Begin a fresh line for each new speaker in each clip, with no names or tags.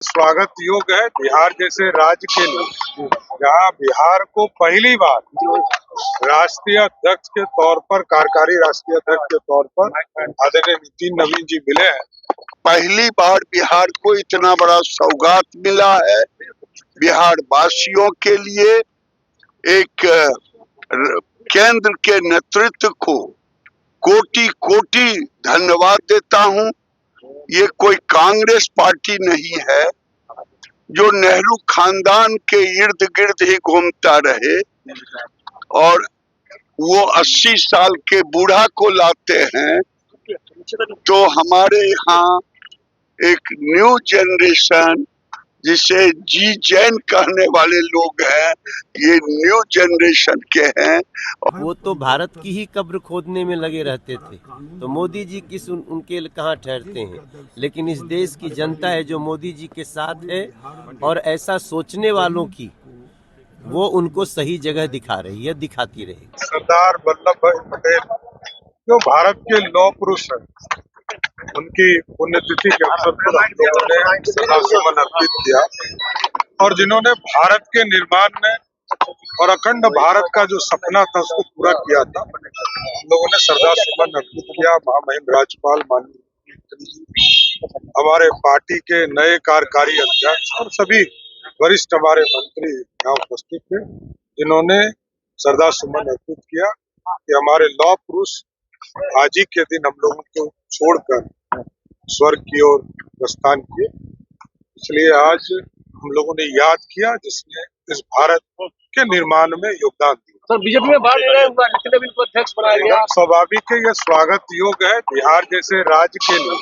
स्वागत योग्य है बिहार जैसे राज्य के लिए, जहां बिहार को पहली बार राष्ट्रीय अध्यक्ष के तौर पर, कार्यकारी राष्ट्रीय अध्यक्ष के तौर पर आदरणीय नितिन नवीन जी मिले हैं।
पहली बार बिहार को इतना बड़ा सौगात मिला है। बिहार वासियों के लिए एक केंद्र के नेतृत्व को कोटि कोटि धन्यवाद देता हूं। ये कोई कांग्रेस पार्टी नहीं है जो नेहरू खानदान के इर्द गिर्द ही घूमता रहे और वो 80 साल के बूढ़ा को लाते हैं। तो हमारे यहाँ एक न्यू जनरेशन, जिसे जी जैन कहने वाले लोग हैं, ये न्यू जनरेशन के हैं।
वो तो भारत की ही कब्र खोदने में लगे रहते थे, तो मोदी जी किस उनके कहाँ ठहरते हैं। लेकिन इस देश की जनता है जो मोदी जी के साथ है, और ऐसा सोचने वालों की वो उनको सही जगह दिखा रही है, दिखाती रहेगी।
सरदार वल्लभ भाई पटेल जो भारत के लौह पुरुष हैं, उनकी पुण्यतिथि के अवसर पर हम लोगों ने श्रद्धासुमन अर्पित किया, और जिन्होंने भारत के निर्माण में और अखंड भारत का जो सपना था उसको पूरा किया था, हम लोगों ने श्रद्धासुमन अर्पित किया। महामहिम राज्यपाल माननीय हमारे पार्टी के नए कार्यकारी अध्यक्ष और सभी वरिष्ठ हमारे मंत्री यहाँ उपस्थित थे, जिन्होंने श्रद्धासुमन अर्पित किया कि हमारे लौह पुरुष आज ही के दिन हम लोगों को छोड़कर स्वर्ग की ओर प्रस्थान किए। इसलिए आज हम लोगों ने याद किया जिसने इस भारत के निर्माण में योगदान दिया।
सर, बीजेपी में भाग ले रहे हैं, नितिन नवीन को अध्यक्ष बनाया गया।
स्वाभाविक है, यह स्वागत योग्य है बिहार जैसे राज्य के लिए,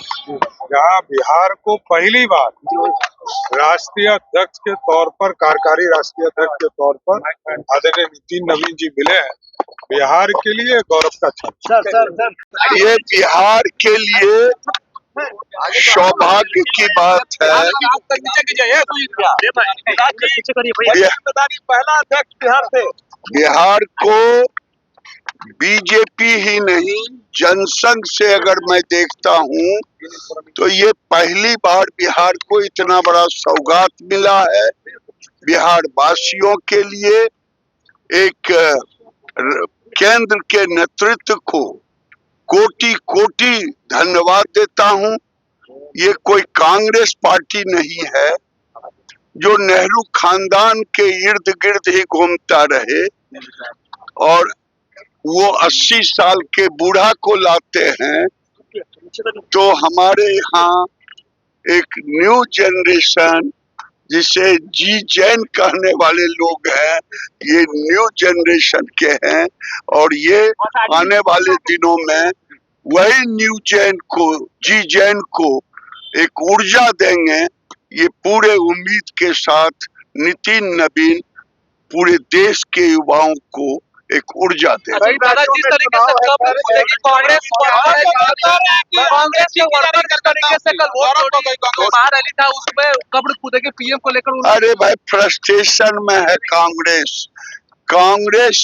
जहां बिहार को पहली बार राष्ट्रीय अध्यक्ष के तौर पर, कार्यकारी राष्ट्रीय अध्यक्ष के तौर पर आदरणीय नितिन नवीन जी मिले हैं। बिहार के लिए गौरव का क्षण।
सर, ये बिहार के लिए सौभाग्य की बात है।
पहला अध्यक्ष बिहार से।
बिहार को बीजेपी ही नहीं, जनसंघ से अगर मैं देखता हूँ तो ये पहली बार बिहार को इतना बड़ा सौगात मिला है। बिहार वासियों के लिए एक केंद्र के नेतृत्व को कोटि कोटि धन्यवाद देता हूं। ये कोई कांग्रेस पार्टी नहीं है जो नेहरू खानदान के इर्द गिर्द ही घूमता रहे और वो 80 साल के बूढ़ा को लाते हैं। तो हमारे यहाँ एक न्यू जनरेशन, जिसे जी जैन कहने वाले लोग हैं, ये न्यू जनरेशन के हैं, और ये आने वाले दिनों में वही न्यू जैन को, जी जैन को एक ऊर्जा देंगे। ये पूरे उम्मीद के साथ नितिन नवीन पूरे देश के युवाओं को एक ऊर्जा दे।
जिस तरीके से कांग्रेस के वर्कर जिस तरीके से कल वोट बाहर रैली था, उसमें कब्र खुदेगी पीएम को लेकर।
अरे भाई, फ्रस्ट्रेशन में है कांग्रेस। कांग्रेस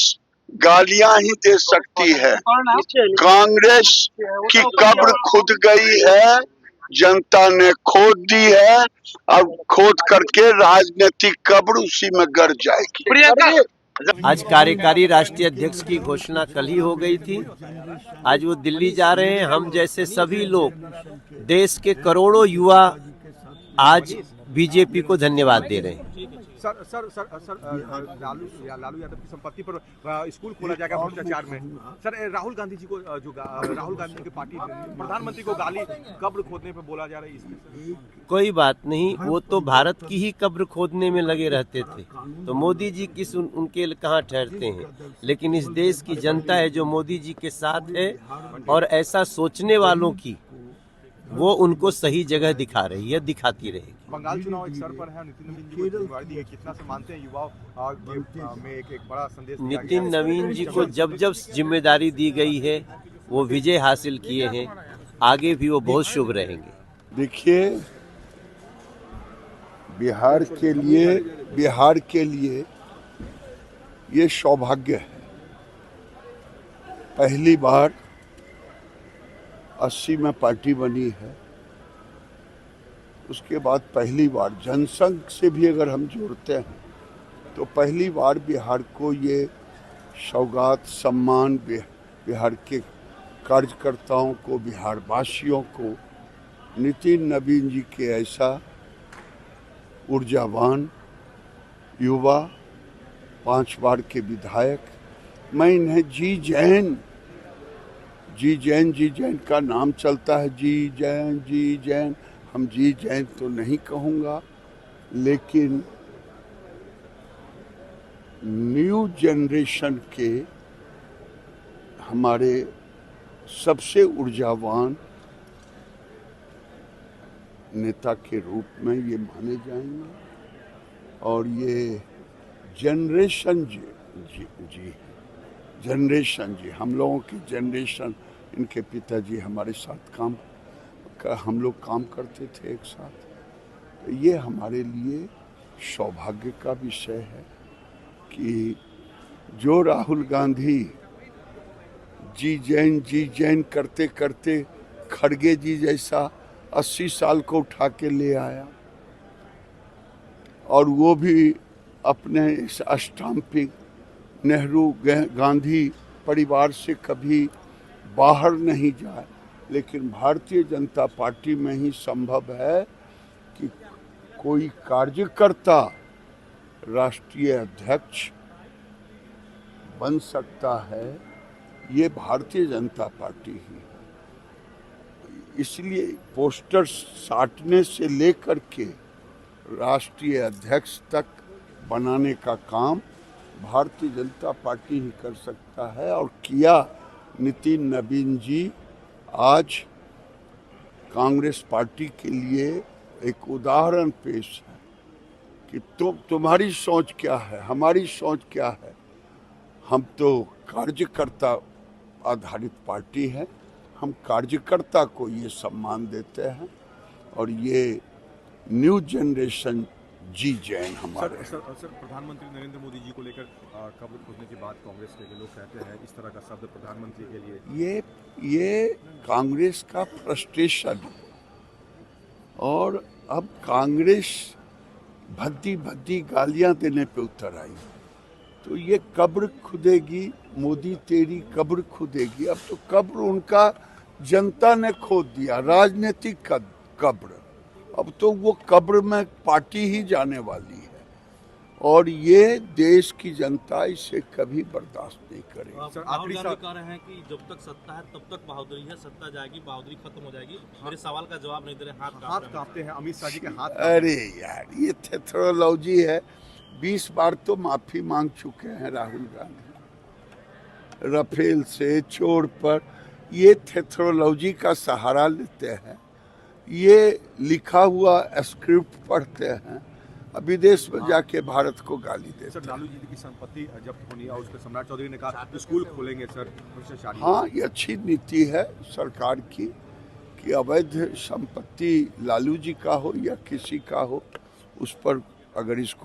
गालियां ही दे सकती है। कांग्रेस की कब्र खुद गई है, जनता ने खोद दी है। अब खोद करके राजनीतिक कब्र उसी में गड़ जाएगी।
आज कार्यकारी राष्ट्रीय अध्यक्ष की घोषणा कल ही हो गई थी। आज वो दिल्ली जा रहे हैं। हम जैसे सभी लोग, देश के करोड़ों युवा आज बीजेपी को धन्यवाद दे रहे हैं।
सर, लालू यादव की संपत्ति पर स्कूल खोला जाएगा भ्रष्टाचार में। सर, राहुल गांधी जी को, जो राहुल गांधी की पार्टी प्रधानमंत्री को गाली कब्र खोदने पे बोला जा रहा है, इसमें
कोई बात नहीं, वो तो भारत की ही कब्र खोदने में लगे रहते थे, तो मोदी जी किस उनके कहाँ ठहरते हैं। लेकिन इस देश की जनता है जो मोदी जी के साथ है, और ऐसा सोचने वालों की वो उनको सही जगह दिखा रही है, दिखाती रहेगी।
बंगाल चुनाव एक सर पर है, नितिन नवीन जी को जिम्मेदारी दी है, कितना से मानते हैं युवाओं में एक बड़ा संदेश?
नितिन नवीन जी को जब जब जिम्मेदारी दी गई है वो विजय हासिल किए हैं, आगे भी वो बहुत शुभ रहेंगे।
देखिए, बिहार के लिए ये सौभाग्य है। पहली बार 80 में पार्टी बनी है, उसके बाद पहली बार जनसंघ से भी अगर हम जोड़ते हैं तो पहली बार बिहार को ये सौगात सम्मान बिहार के कार्यकर्ताओं को, बिहार वासियों को, नितिन नवीन जी के ऐसा ऊर्जावान युवा, 5 बार के विधायक, मैं इन्हें जी जैन का नाम चलता है, जी जैन, हम जी जैन तो नहीं कहूँगा, लेकिन न्यू जनरेशन के हमारे सबसे ऊर्जावान नेता के रूप में ये माने जाएंगे। और ये जनरेशन जी हम लोगों की जनरेशन, इनके पिताजी हमारे साथ हम लोग काम करते थे एक साथ। तो ये हमारे लिए सौभाग्य का विषय है कि जो राहुल गांधी जी जैन करते करते खड़गे जी जैसा 80 साल को उठा के ले आया, और वो भी अपने स्टाम्पिंग नेहरू गांधी परिवार से कभी बाहर नहीं जाए, लेकिन भारतीय जनता पार्टी में ही संभव है कि कोई कार्यकर्ता राष्ट्रीय अध्यक्ष बन सकता है, ये भारतीय जनता पार्टी ही। इसलिए पोस्टर साटने से लेकर के राष्ट्रीय अध्यक्ष तक बनाने का काम भारतीय जनता पार्टी ही कर सकता है, और किया। नितिन नवीन जी आज कांग्रेस पार्टी के लिए एक उदाहरण पेश है कि तुम्हारी सोच क्या है, हमारी सोच क्या है। हम तो कार्यकर्ता आधारित पार्टी है, हम कार्यकर्ता को ये सम्मान देते हैं, और ये न्यू जनरेशन जी जैन हमारे।
सर प्रधानमंत्री नरेंद्र मोदी जी को लेकर कब्र खोदने के बाद कांग्रेस के लोग कहते हैं इस तरह का शब्द प्रधानमंत्री के लिए,
ये कांग्रेस का फ्रस्ट्रेशन है। और अब कांग्रेस भद्दी गालियां देने पे उतर आई, तो ये कब्र खुदेगी, मोदी तेरी कब्र खुदेगी। अब तो कब्र उनका जनता ने खोद दिया, राजनीतिक कब्र। अब तो वो कब्र में पार्टी ही जाने वाली है, और ये देश की जनता इसे कभी बर्दाश्त नहीं करेगी।
सर
आखिरी कह रहे हैं कि जब तक सत्ता है तब तक बहादुरी है, सत्ता जाएगी बहादुरी खत्म हो जाएगी। मेरे सवाल का जवाब नहीं दे रहे, हाथ
कांपते हैं अमित शाह जी के हाथ।
अरे यार, ये थेथरोलॉजी है। 20 बार तो माफी मांग चुके हैं राहुल गांधी राफेल से, चोर पर। ये थेथरोलॉजी का सहारा लेते हैं, ये लिखा हुआ स्क्रिप्ट पढ़ते हैं, विदेश में जाके भारत को गाली देते हैं।
सर लालू जी की संपत्ति जब्त होनी है, उस पर सम्राट चौधरी ने कहा स्कूल खोलेंगे सर।
हाँ, ये अच्छी नीति है सरकार की कि अवैध संपत्ति लालू जी का हो या किसी का हो, उस पर अगर इसको